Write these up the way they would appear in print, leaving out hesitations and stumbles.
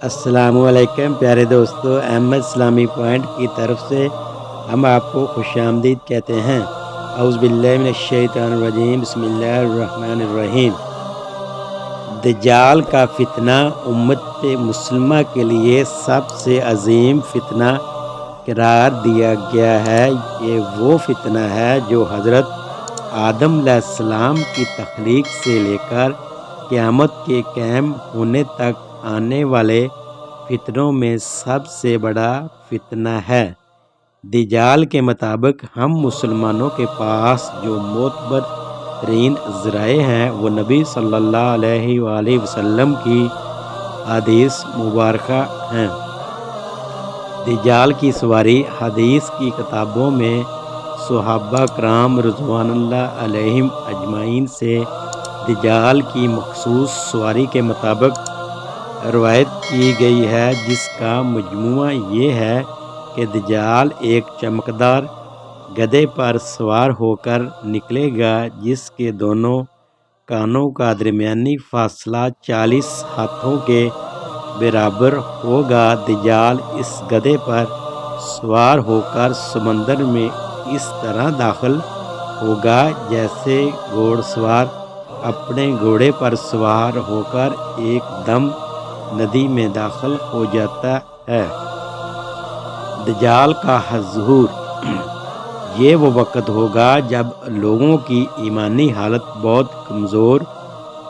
السلام علیکم پیارے دوستو، احمد اسلامی پوائنٹ کی طرف سے ہم آپ کو خوش آمدید کہتے ہیں۔ اعوذ باللہ من الشیطان الرجیم، بسم اللہ الرحمن الرحیم۔ دجال کا فتنہ امت مسلمہ کے لیے سب سے عظیم فتنہ قرار دیا گیا ہے۔ یہ وہ فتنہ ہے جو حضرت آدم علیہ السلام کی تخلیق سے لے کر قیامت کے قائم ہونے تک آنے والے فتنوں میں سب سے بڑا فتنہ ہے۔ دجال کے مطابق ہم مسلمانوں کے پاس جو معتبر ترین ذرائع ہیں وہ نبی صلی اللہ علیہ وآلہ وسلم کی حدیث مبارکہ ہیں۔ دجال کی سواری حدیث کی کتابوں میں صحابہ کرام رضوان اللہ علیہم اجمعین سے دجال کی مخصوص سواری کے مطابق روایت کی گئی ہے، جس کا مجموعہ یہ ہے کہ دجال ایک چمکدار گدھے پر سوار ہو کر نکلے گا جس کے دونوں کانوں کا درمیانی فاصلہ 40 ہاتھوں کے برابر ہوگا۔ دجال اس گدھے پر سوار ہو کر سمندر میں اس طرح داخل ہوگا جیسے گھوڑ سوار اپنے گھوڑے پر سوار ہو کر ایک دم ندی میں داخل ہو جاتا ہے۔ دجال کا ظہور یہ وہ وقت ہوگا جب لوگوں کی ایمانی حالت بہت کمزور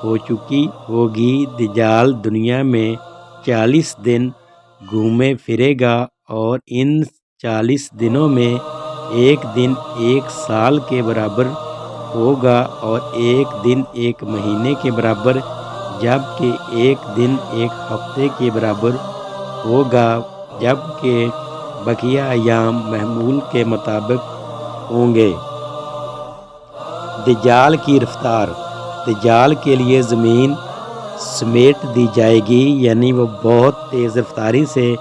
ہو چکی ہوگی۔ دجال دنیا میں 40 دن گھومے پھرے گا اور ان 40 دنوں میں ایک دن ایک سال کے برابر ہوگا اور ایک دن ایک مہینے کے برابر، جبکہ ایک دن ایک ہفتے کے برابر ہوگا، جبکہ بقیہ ایام معمول کے مطابق ہوں گے۔ دجال کی رفتار دجال کے لیے زمین سمیٹ دی جائے گی، یعنی وہ بہت تیز رفتاری سے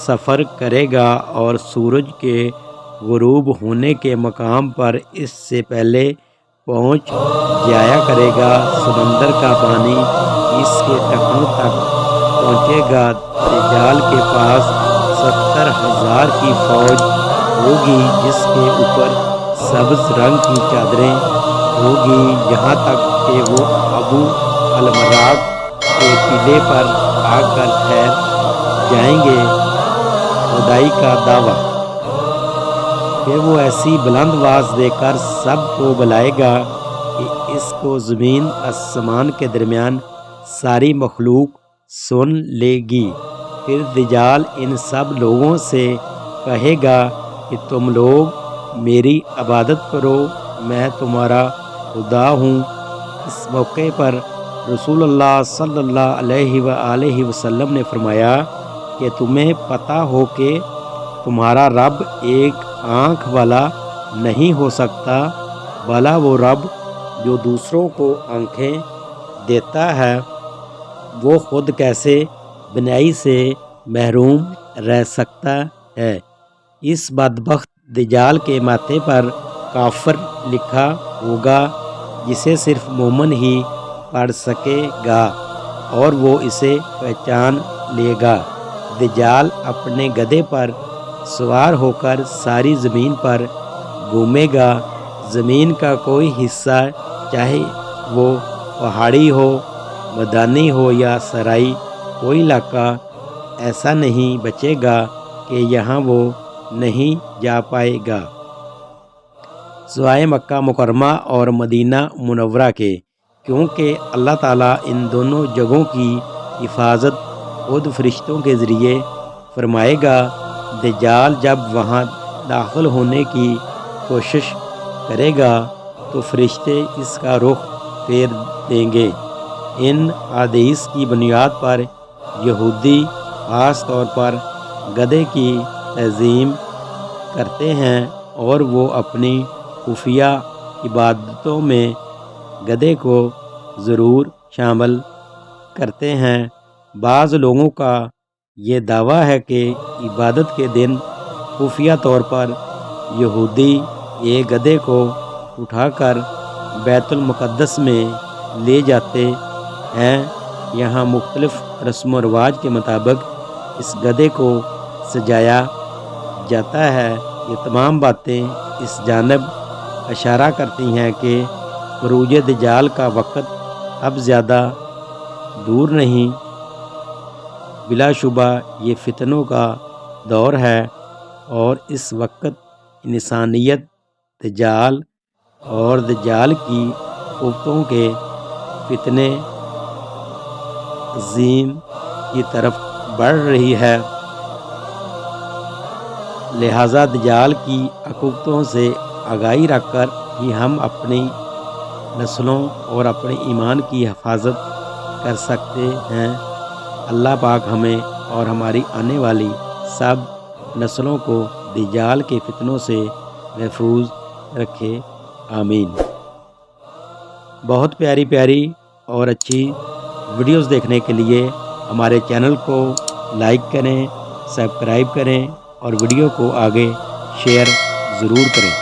سفر کرے گا اور سورج کے غروب ہونے کے مقام پر اس سے پہلے پہنچ جایا کرے گا۔ سمندر کا پانی اس کے ٹخنوں تک پہنچے گا۔ دجال کے پاس 70,000 کی فوج ہوگی جس کے اوپر سبز رنگ کی چادریں ہوگی، یہاں تک کہ وہ ابو المراق کے ٹلے پر آ کر ٹھہر جائیں گے۔ خدائی کا دعویٰ پھر وہ ایسی بلند آواز دے کر سب کو بلائے گا کہ اس کو زمین آسمان کے درمیان ساری مخلوق سن لے گی۔ پھر دجال ان سب لوگوں سے کہے گا کہ تم لوگ میری عبادت کرو، میں تمہارا خدا ہوں۔ اس موقع پر رسول اللہ صلی اللہ علیہ وآلہ وسلم نے فرمایا کہ تمہیں پتہ ہو کہ تمہارا رب ایک آنکھ والا نہیں ہو سکتا، بھلا وہ رب جو دوسروں کو آنکھیں دیتا ہے وہ خود کیسے بینائی سے محروم رہ سکتا ہے؟ اس بدبخت دجال کے ماتھے پر کافر لکھا ہوگا جسے صرف مومن ہی پڑھ سکے گا اور وہ اسے پہچان لے گا۔ دجال اپنے گدھے پر سوار ہو کر ساری زمین پر گھومے گا۔ زمین کا کوئی حصہ، چاہے وہ پہاڑی ہو، میدانی ہو یا صحرائی، کوئی علاقہ ایسا نہیں بچے گا کہ یہاں وہ نہیں جا پائے گا، سوائے مکہ مکرمہ اور مدینہ منورہ کے، کیونکہ اللہ تعالیٰ ان دونوں جگہوں کی حفاظت خود فرشتوں کے ذریعے فرمائے گا۔ دجال جب وہاں داخل ہونے کی کوشش کرے گا تو فرشتے اس کا رخ پھیر دیں گے۔ ان حدیث کی بنیاد پر یہودی خاص طور پر گدھے کی تعظیم کرتے ہیں اور وہ اپنی خفیہ عبادتوں میں گدھے کو ضرور شامل کرتے ہیں۔ بعض لوگوں کا یہ دعویٰ ہے کہ عبادت کے دن خفیہ طور پر یہودی ایک گدھے کو اٹھا کر بیت المقدس میں لے جاتے ہیں۔ یہاں مختلف رسم و رواج کے مطابق اس گدھے کو سجایا جاتا ہے۔ یہ تمام باتیں اس جانب اشارہ کرتی ہیں کہ خروج دجال کا وقت اب زیادہ دور نہیں۔ بلا شبہ یہ فتنوں کا دور ہے اور اس وقت انسانیت دجال اور دجال کی قوتوں کے فتنے عظیم کی طرف بڑھ رہی ہے، لہٰذا دجال کی عقوبتوں سے آگاہی رکھ کر ہی ہم اپنی نسلوں اور اپنے ایمان کی حفاظت کر سکتے ہیں۔ اللہ پاک ہمیں اور ہماری آنے والی سب نسلوں کو دجال کے فتنوں سے محفوظ رکھے، آمین۔ بہت پیاری پیاری اور اچھی ویڈیوز دیکھنے کے لیے ہمارے چینل کو لائک کریں، سبسکرائب کریں اور ویڈیو کو آگے شیئر ضرور کریں۔